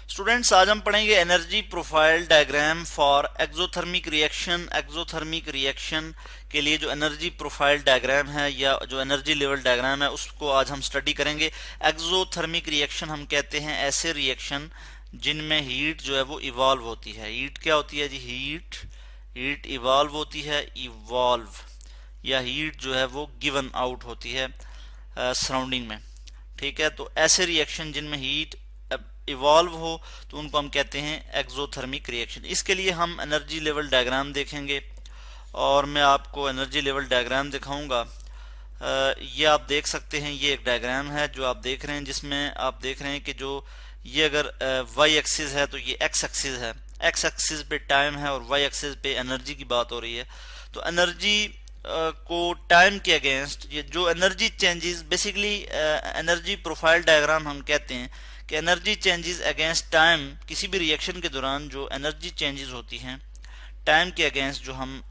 Students, आज हम पढ़ेंगे energy profile diagram for exothermic reaction. Exothermic reaction के लिए जो एनर्जी प्रोफाइल डायग्राम है या जो एनर्जी लेवल डायग्राम है उसको आज हम स्टडी करेंगे। एक्सोथर्मिक रिएक्शन हम कहते हैं ऐसे रिएक्शन जिनमें हीट जो है वो इवॉल्व होती है। हीट क्या होती है जी? हीट इवॉल्व होती है, इवॉल्व, या हीट जो है वो गिवन आउट होती है सराउंडिंग में। ठीक है, तो ऐसे रिएक्शन जिनमें हीट इवॉल्व हो तो उनको हम कहते हैं एक्सोथर्मिक रिएक्शन। इसके लिए हम एनर्जी लेवल डायग्राम देखेंगे और मैं आपको एनर्जी लेवल डायग्राम दिखाऊंगा। ये आप देख सकते हैं, ये एक डायग्राम है जो आप देख रहे हैं, जिसमें आप देख रहे हैं कि जो ये अगर वाई एक्सिस है तो ये एक्स एक्सिस है। एक्स एक्सिस पे टाइम है और वाई एक्सिस पे एनर्जी की बात हो रही है। तो एनर्जी को टाइम के अगेंस्ट ये जो energy changes, basically energy profile diagram हम कहते हैं कि एनर्जी चेंजेस अगेंस्ट टाइम, किसी भी रिएक्शन के दौरान जो एनर्जी चेंजेस होती हैं टाइम के अगेंस्ट, जो हम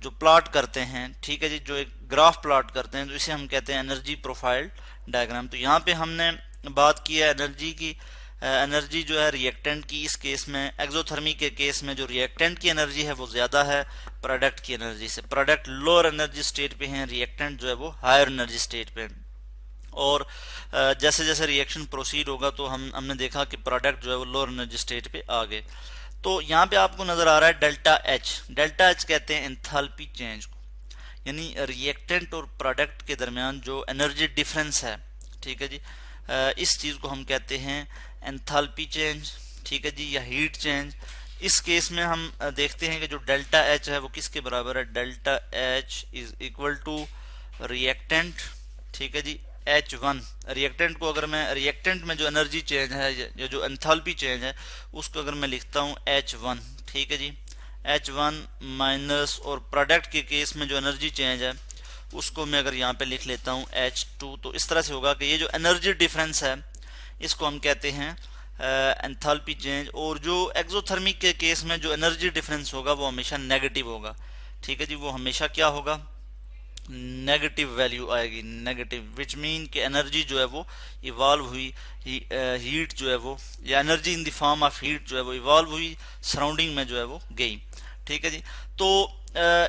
जो प्लॉट करते हैं, ठीक है जी, जो एक ग्राफ प्लॉट करते हैं, तो इसे हम कहते हैं एनर्जी प्रोफाइल डायग्राम। तो यहाँ पे हमने बात की है एनर्जी की। एनर्जी जो है रिएक्टेंट की, इस केस में एक्सोथर्मी के केस में जो रिएक्टेंट की एनर्जी है वो ज़्यादा है प्रोडक्ट की एनर्जी से। प्रोडक्ट लोअर एनर्जी स्टेट पे हैं, रिएक्टेंट जो है वो हायर एनर्जी स्टेट पे है। और जैसे जैसे रिएक्शन प्रोसीड होगा तो हमने देखा कि प्रोडक्ट जो है वो लोअर एनर्जी स्टेट पे आ गए। तो यहाँ पे आपको नज़र आ रहा है डेल्टा एच। डेल्टा एच कहते हैं एंथैल्पी चेंज को, यानी रिएक्टेंट और प्रोडक्ट के दरमियान जो एनर्जी डिफरेंस है, ठीक है जी, इस चीज़ को हम कहते हैं एंथैल्पी चेंज, ठीक है जी, या हीट चेंज। इस केस में हम देखते हैं कि जो डेल्टा एच है वो किसके बराबर है? Delta H is equal to reactant, ठीक है जी, H1। रिएक्टेंट को अगर मैं, रिएक्टेंट में जो एनर्जी चेंज है या जो एंथैल्पी चेंज है उसको अगर मैं लिखता हूँ H1, ठीक है जी, H1 माइनस, और प्रोडक्ट के केस में जो एनर्जी चेंज है उसको मैं अगर यहाँ पे लिख लेता हूँ H2। तो इस तरह से होगा कि ये जो एनर्जी डिफरेंस है इसको हम कहते हैं एंथैल्पी चेंज। और जो एक्सोथर्मिक के केस में जो एनर्जी डिफरेंस होगा वो हमेशा नेगेटिव होगा, ठीक है जी, वो हमेशा क्या होगा? नेगेटिव वैल्यू आएगी, नेगेटिव, विच मीन कि एनर्जी जो है वो इवॉल्व हुई, हीट जो है वो, या energy in the form of heat जो है वो इवॉल्व हुई, सराउंडिंग में जो है वो गई, ठीक है जी। तो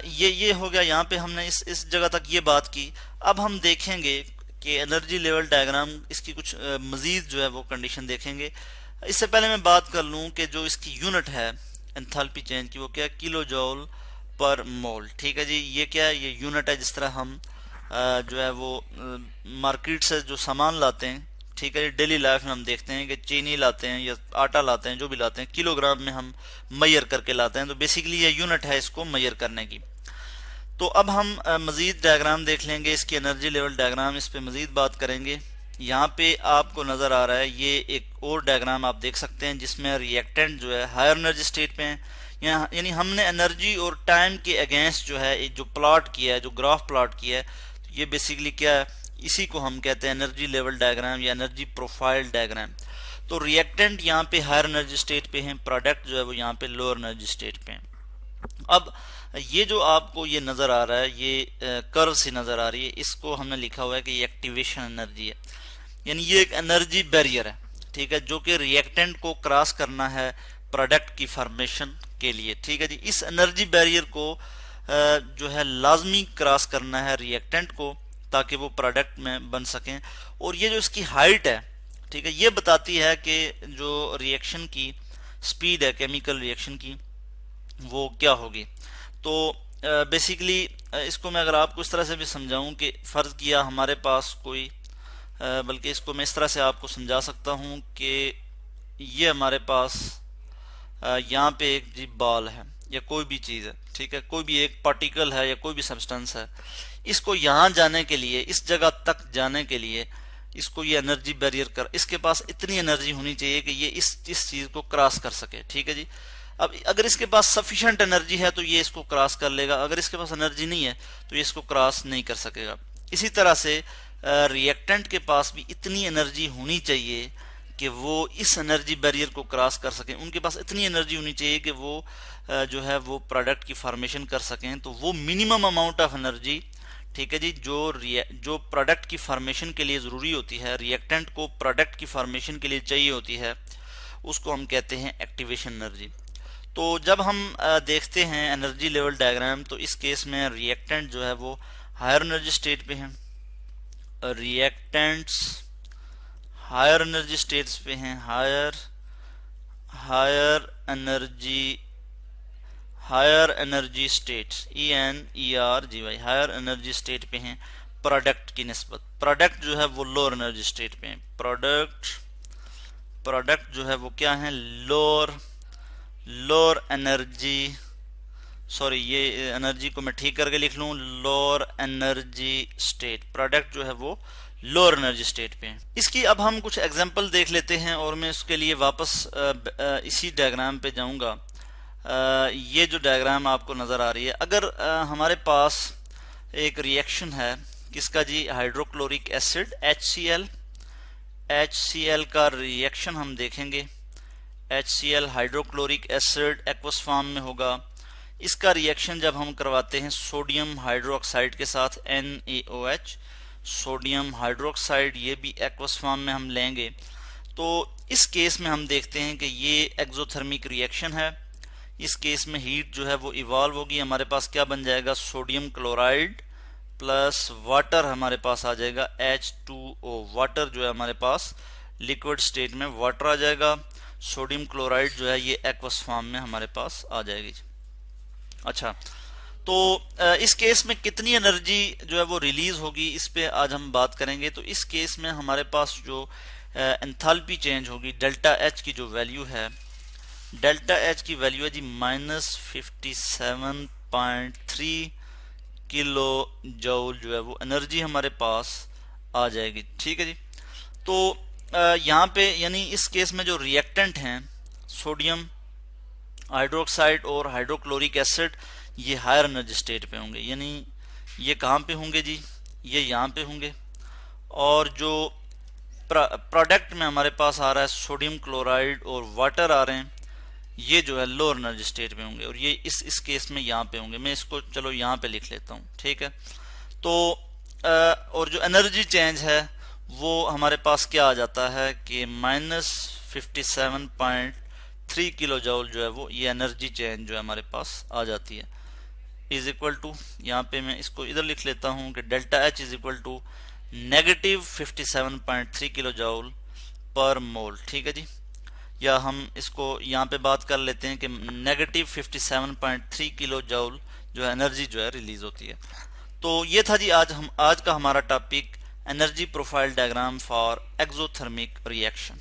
ये हो गया, यहाँ पे हमने इस जगह तक ये बात की। अब हम देखेंगे कि एनर्जी लेवल डायग्राम, इसकी कुछ मजीद जो है वो कंडीशन देखेंगे। इससे पहले मैं बात कर लूँ कि जो इसकी यूनिट है एंथैल्पी चेंज की वो क्या? किलो जॉल पर मोल, ठीक है जी। ये क्या है? ये यूनिट है। जिस तरह हम जो है वो मार्केट से जो सामान लाते हैं, ठीक है जी, डेली लाइफ में हम देखते हैं कि चीनी लाते हैं या आटा लाते हैं, जो भी लाते हैं किलोग्राम में हम मैयर करके लाते हैं। तो बेसिकली ये यूनिट है इसको मैयर करने की। तो अब हम मजीद डायग्राम देख लेंगे, इसकी एनर्जी लेवल डायग्राम, इस पे मजीद बात करेंगे। यहाँ पे आपको नज़र आ रहा है ये एक और डायग्राम आप देख सकते हैं जिसमें रिएक्टेंट जो है हायर एनर्जी स्टेट पे है। यानी हमने एनर्जी और टाइम के अगेंस्ट जो है जो प्लॉट किया है, जो ग्राफ प्लॉट किया है, तो ये बेसिकली क्या है? इसी को हम कहते हैं एनर्जी लेवल डायग्राम या एनर्जी प्रोफाइल डायग्राम। तो रिएक्टेंट यहाँ पे हायर एनर्जी स्टेट पे हैं, प्रोडक्ट जो है वो यहाँ पे लोअर एनर्जी स्टेट पे हैं। अब ये जो आपको ये नज़र आ रहा है, ये कर्व सी नज़र आ रही है, इसको हमने लिखा हुआ है कि ये एक्टिवेशन एनर्जी है, यानी ये एक एनर्जी बैरियर है, ठीक है, जो कि रिएक्टेंट को क्रॉस करना है प्रोडक्ट की फॉर्मेशन के लिए, ठीक है जी। इस एनर्जी बैरियर को जो है लाजमी क्रॉस करना है रिएक्टेंट को ताकि वो प्रोडक्ट में बन सकें। और ये जो इसकी हाइट है, ठीक है, ये बताती है कि जो रिएक्शन की स्पीड है केमिकल रिएक्शन की वो क्या होगी। तो बेसिकली इसको मैं अगर आपको इस तरह से भी समझाऊं कि फ़र्ज़ किया हमारे पास कोई, बल्कि इसको मैं इस तरह से आपको समझा सकता हूं कि ये हमारे पास यहाँ पे एक जी बॉल है या कोई भी चीज़ है, ठीक है, कोई भी एक पार्टिकल है या कोई भी सब्सटेंस है, इसको यहाँ जाने के लिए, इस जगह तक जाने के लिए इसको ये एनर्जी बैरियर कर, इसके पास इतनी एनर्जी होनी चाहिए कि ये इस चीज़ को क्रॉस कर सके, ठीक है जी। अब अगर इसके पास सफिशिएंट एनर्जी है तो ये इसको क्रॉस कर लेगा, अगर इसके पास एनर्जी नहीं है तो ये इसको क्रॉस नहीं कर सकेगा। इसी तरह से रिएक्टेंट के पास भी इतनी एनर्जी होनी चाहिए कि वो इस एनर्जी बैरियर को क्रॉस कर सकें, उनके पास इतनी एनर्जी होनी चाहिए कि वो जो है वो प्रोडक्ट की फॉर्मेशन कर सकें। तो वो मिनिमम अमाउंट ऑफ एनर्जी, ठीक है जी, जो प्रोडक्ट की फॉर्मेशन के लिए ज़रूरी होती है, रिएक्टेंट को प्रोडक्ट की फॉर्मेशन के लिए चाहिए होती है, उसको हम कहते हैं एक्टिवेशन एनर्जी। तो जब हम देखते हैं एनर्जी लेवल डायग्राम, तो इस केस में रिएक्टेंट जो है वो हायर एनर्जी स्टेट पे हैं, रिएक्टेंट्स हायर एनर्जी स्टेट्स पे हैं, higher energy states, ENERGY, higher energy state पे हैं प्रोडक्ट की निस्बत। प्रोडक्ट जो है वो लोअर एनर्जी स्टेट पे हैं। प्रोडक्ट जो है वो क्या है, लोअर एनर्जी, सॉरी ये एनर्जी को मैं ठीक करके लिख लूं, लोअर एनर्जी स्टेट। प्रोडक्ट जो है वो लोअर एनर्जी स्टेट पे है। इसकी अब हम कुछ एग्जांपल देख लेते हैं और मैं इसके लिए वापस इसी डायग्राम पे जाऊंगा। ये जो डायग्राम आपको नज़र आ रही है, अगर हमारे पास एक रिएक्शन है किसका जी, हाइड्रोक्लोरिक एसिड HCl का रिएक्शन हम देखेंगे। HCl hydrochloric acid aqueous form में होगा। इसका रिएक्शन जब हम करवाते हैं सोडियम हाइड्रोक्साइड के साथ NaOH, सोडियम हाइड्रोक्साइड, ये भी एक्वस फॉर्म में हम लेंगे। तो इस केस में हम देखते हैं कि ये एक्सोथर्मिक रिएक्शन है। इस केस में हीट जो है वो इवॉल्व होगी, हमारे पास क्या बन जाएगा, सोडियम क्लोराइड प्लस वाटर हमारे पास आ जाएगा H2O। वाटर जो है हमारे पास लिक्विड स्टेट में वाटर आ जाएगा, सोडियम क्लोराइड जो है ये एक्वस फॉर्म में हमारे पास आ जाएगी। अच्छा, तो इस केस में कितनी एनर्जी जो है वो रिलीज होगी, इस पे आज हम बात करेंगे। तो इस केस में हमारे पास जो एंथैल्पी चेंज होगी, डेल्टा H की जो वैल्यू है, डेल्टा H की वैल्यू है जी -57.3 किलो जूल जो है वो एनर्जी हमारे पास आ जाएगी। ठीक है जी। तो यहाँ पे यानी इस केस में जो रिएक्टेंट हैं सोडियम हाइड्रोक्साइड और हाइड्रोक्लोरिक एसिड, ये हायर एनर्जी स्टेट पे होंगे। यानी ये कहाँ पे होंगे जी, ये यहाँ पे होंगे। और जो प्रोडक्ट में हमारे पास आ रहा है सोडियम क्लोराइड और वाटर आ रहे हैं, ये जो है लोअर एनर्जी स्टेट में होंगे और ये इस केस में यहाँ पे होंगे। मैं इसको चलो यहाँ पे लिख लेता हूँ। ठीक है। तो और जो एनर्जी चेंज है वो हमारे पास क्या आ जाता है कि -57.3 किलो जूल जो है वो ये एनर्जी चेंज जो है हमारे पास आ जाती है, इज इक्वल टू, यहाँ पे मैं इसको इधर लिख लेता हूँ कि delta H is equal to -57.3 kilo joule per mole. ठीक है जी। या हम इसको यहाँ पे बात कर लेते हैं कि -57.3 किलो जूल जो है एनर्जी जो है रिलीज होती है। तो ये था जी आज का हमारा topic, energy profile diagram for exothermic reaction.